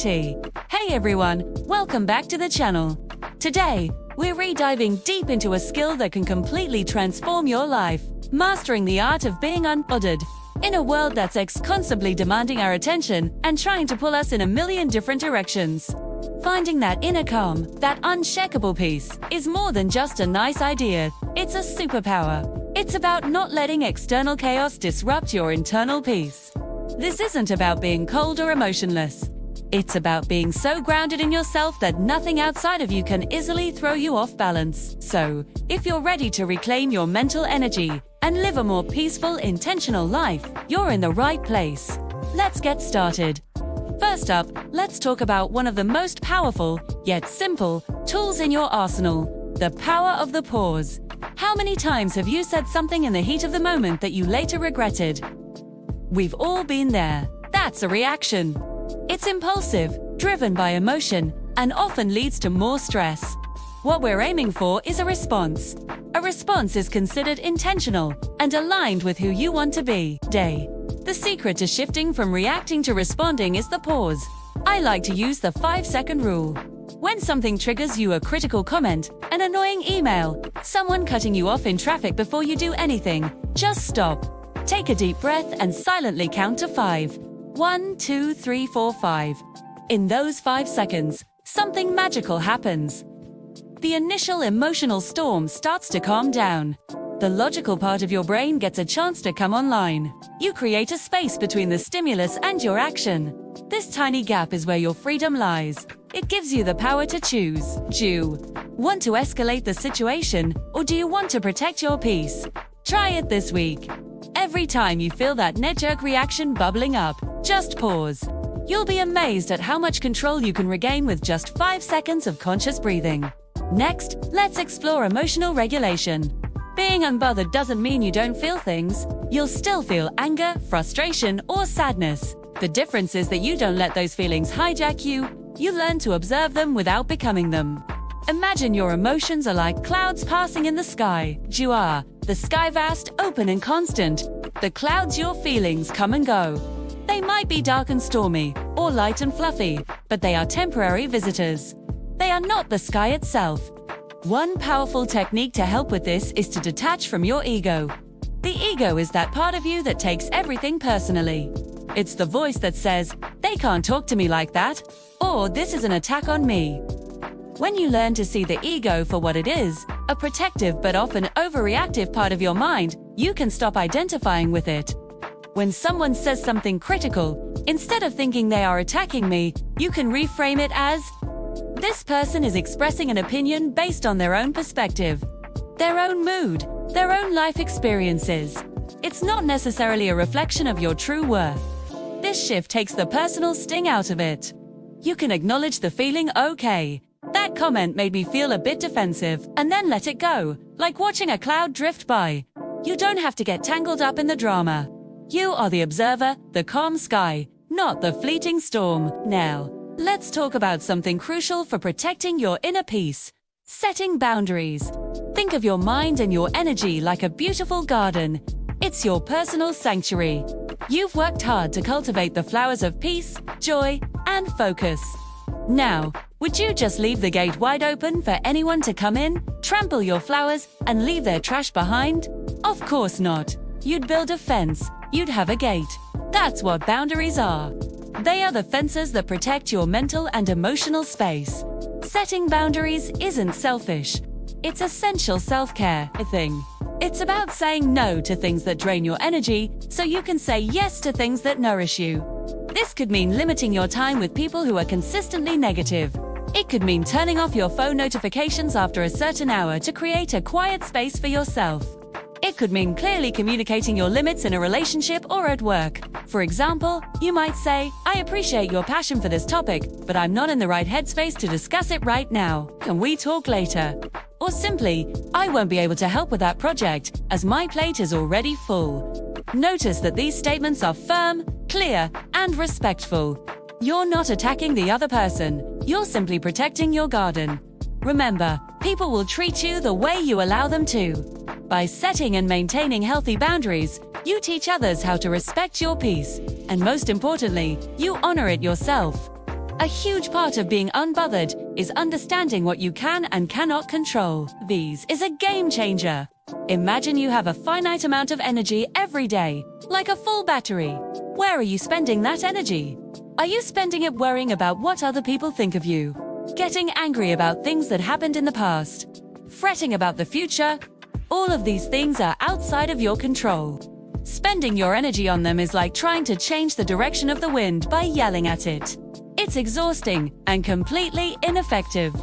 tea. Hey everyone, welcome back to the channel. Today, we're re-diving deep into a skill that can completely transform your life, mastering the art of being unbothered. In a world that's constantly demanding our attention and trying to pull us in a million different directions. Finding that inner calm, that unshakable peace, is more than just a nice idea, it's a superpower. It's about not letting external chaos disrupt your internal peace. This isn't about being cold or emotionless. It's about being so grounded in yourself that nothing outside of you can easily throw you off balance. So, if you're ready to reclaim your mental energy and live a more peaceful, intentional life, you're in the right place. Let's get started. First up, let's talk about one of the most powerful, yet simple, tools in your arsenal: the power of the pause. How many times have you said something in the heat of the moment that you later regretted? We've all been there. That's a reaction. It's impulsive, driven by emotion, and often leads to more stress. What we're aiming for is a response. A response is considered intentional and aligned with who you want to be. The secret to shifting from reacting to responding is the pause. I like to use the 5-second rule. When something triggers you, a critical comment, an annoying email, someone cutting you off in traffic before you do anything, just stop. Take a deep breath and silently count to 5. 1, 2, 3, 4, 5. In those 5 seconds, something magical happens. The initial emotional storm starts to calm down. The logical part of your brain gets a chance to come online. You create a space between the stimulus and your action. This tiny gap is where your freedom lies. It gives you the power to choose. Do you want to escalate the situation, or do you want to protect your peace? Try it this week. Every time you feel that knee-jerk reaction bubbling up, just pause. You'll be amazed at how much control you can regain with just 5 seconds of conscious breathing. Next, let's explore emotional regulation. Being unbothered doesn't mean you don't feel things. You'll still feel anger, frustration, or sadness. The difference is that you don't let those feelings hijack you. You learn to observe them without becoming them. Imagine your emotions are like clouds passing in the sky. You are. The sky vast, open and constant. The clouds, your feelings, come and go. They might be dark and stormy, or light and fluffy, but they are temporary visitors. They are not the sky itself. One powerful technique to help with this is to detach from your ego. The ego is that part of you that takes everything personally. It's the voice that says, "They can't talk to me like that," or "This is an attack on me." When you learn to see the ego for what it is, a protective but often overreactive part of your mind, you can stop identifying with it. When someone says something critical, instead of thinking they are attacking me, you can reframe it as, "This person is expressing an opinion based on their own perspective, their own mood, their own life experiences. It's not necessarily a reflection of your true worth." This shift takes the personal sting out of it. You can acknowledge the feeling, "Okay, that comment made me feel a bit defensive," and then let it go, like watching a cloud drift by. You don't have to get tangled up in the drama. You are the observer, the calm sky, not the fleeting storm. Now, let's talk about something crucial for protecting your inner peace: setting boundaries. Think of your mind and your energy like a beautiful garden. It's your personal sanctuary. You've worked hard to cultivate the flowers of peace, joy, and focus. Now, would you just leave the gate wide open for anyone to come in, trample your flowers, and leave their trash behind? Of course not. You'd build a fence. You'd have a gate. That's what boundaries are. They are the fences that protect your mental and emotional space. Setting boundaries isn't selfish. It's essential self-care thing. It's about saying no to things that drain your energy so you can say yes to things that nourish you. This could mean limiting your time with people who are consistently negative. It could mean turning off your phone notifications after a certain hour to create a quiet space for yourself. It could mean clearly communicating your limits in a relationship or at work. For example, you might say, "I appreciate your passion for this topic, but I'm not in the right headspace to discuss it right now. Can we talk later?" Or simply, "I won't be able to help with that project, as my plate is already full." Notice that these statements are firm, clear, and respectful. You're not attacking the other person. You're simply protecting your garden. Remember, people will treat you the way you allow them to. By setting and maintaining healthy boundaries, you teach others how to respect your peace, and most importantly, you honor it yourself. A huge part of being unbothered is understanding what you can and cannot control. This is a game changer. Imagine you have a finite amount of energy every day, like a full battery. Where are you spending that energy? Are you spending it worrying about what other people think of you? Getting angry about things that happened in the past? Fretting about the future? All of these things are outside of your control. Spending your energy on them is like trying to change the direction of the wind by yelling at it. It's exhausting and completely ineffective.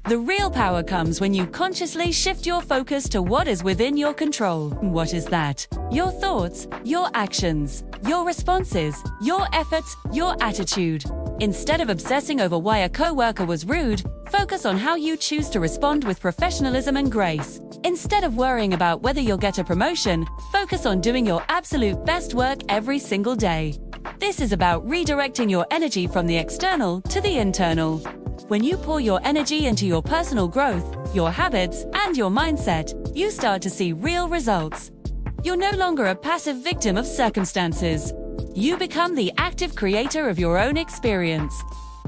The real power comes when you consciously shift your focus to what is within your control. What is that? Your thoughts, your actions, your responses, your efforts, your attitude. Instead of obsessing over why a coworker was rude, focus on how you choose to respond with professionalism and grace. Instead of worrying about whether you'll get a promotion, focus on doing your absolute best work every single day. This is about redirecting your energy from the external to the internal. When you pour your energy into your personal growth, your habits, and your mindset, you start to see real results. You're no longer a passive victim of circumstances. You become the active creator of your own experience.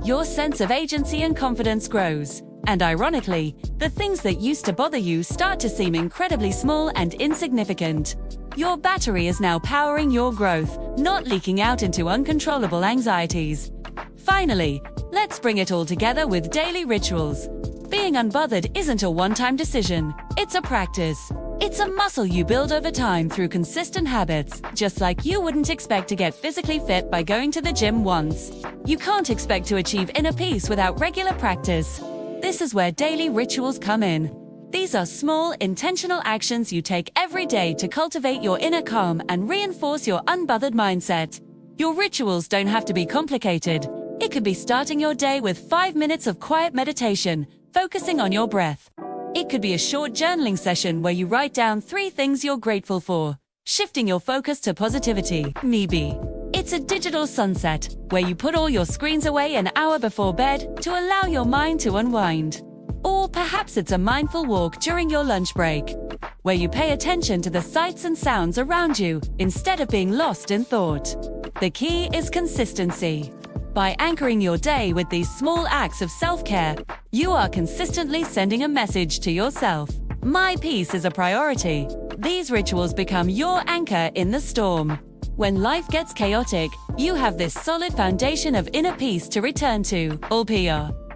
Your sense of agency and confidence grows. And ironically, the things that used to bother you start to seem incredibly small and insignificant. Your battery is now powering your growth, not leaking out into uncontrollable anxieties. Finally, let's bring it all together with daily rituals. Being unbothered isn't a one-time decision, it's a practice. It's a muscle you build over time through consistent habits, just like you wouldn't expect to get physically fit by going to the gym once. You can't expect to achieve inner peace without regular practice. This is where daily rituals come in. These are small, intentional actions you take every day to cultivate your inner calm and reinforce your unbothered mindset. Your rituals don't have to be complicated. It could be starting your day with 5 minutes of quiet meditation, focusing on your breath. It could be a short journaling session where you write down 3 things you're grateful for, shifting your focus to positivity. Maybe it's a digital sunset, where you put all your screens away an hour before bed to allow your mind to unwind. Or perhaps it's a mindful walk during your lunch break, where you pay attention to the sights and sounds around you instead of being lost in thought. The key is consistency. By anchoring your day with these small acts of self-care, you are consistently sending a message to yourself. My peace is a priority. These rituals become your anchor in the storm. When life gets chaotic, you have this solid foundation of inner peace to return to.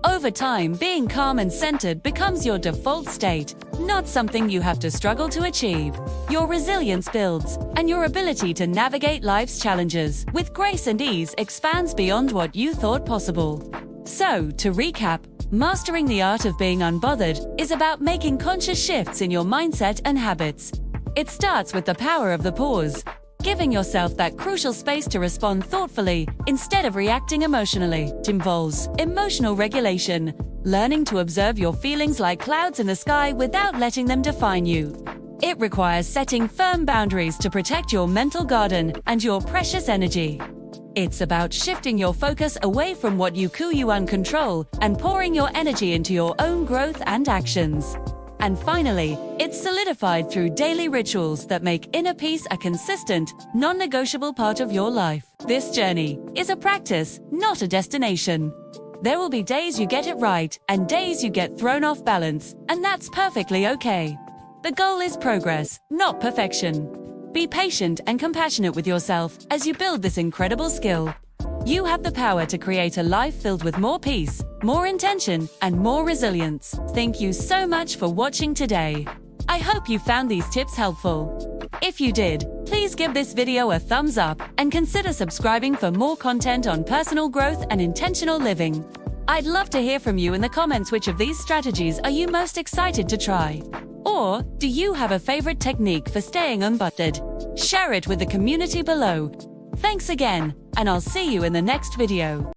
Over time, being calm and centered becomes your default state, not something you have to struggle to achieve. Your resilience builds, and your ability to navigate life's challenges with grace and ease expands beyond what you thought possible. So, to recap, mastering the art of being unbothered is about making conscious shifts in your mindset and habits. It starts with the power of the pause, giving yourself that crucial space to respond thoughtfully instead of reacting emotionally. It involves emotional regulation, learning to observe your feelings like clouds in the sky without letting them define you. It requires setting firm boundaries to protect your mental garden and your precious energy. It's about shifting your focus away from what you uncontrol and pouring your energy into your own growth and actions. And finally, it's solidified through daily rituals that make inner peace a consistent, non-negotiable part of your life. This journey is a practice, not a destination. There will be days you get it right and days you get thrown off balance, and that's perfectly okay. The goal is progress, not perfection. Be patient and compassionate with yourself as you build this incredible skill. You have the power to create a life filled with more peace, more intention, and more resilience. Thank you so much for watching today. I hope you found these tips helpful. If you did, please give this video a thumbs up and consider subscribing for more content on personal growth and intentional living. I'd love to hear from you in the comments. Which of these strategies are you most excited to try? Or do you have a favorite technique for staying unbothered? Share it with the community below. Thanks again, and I'll see you in the next video.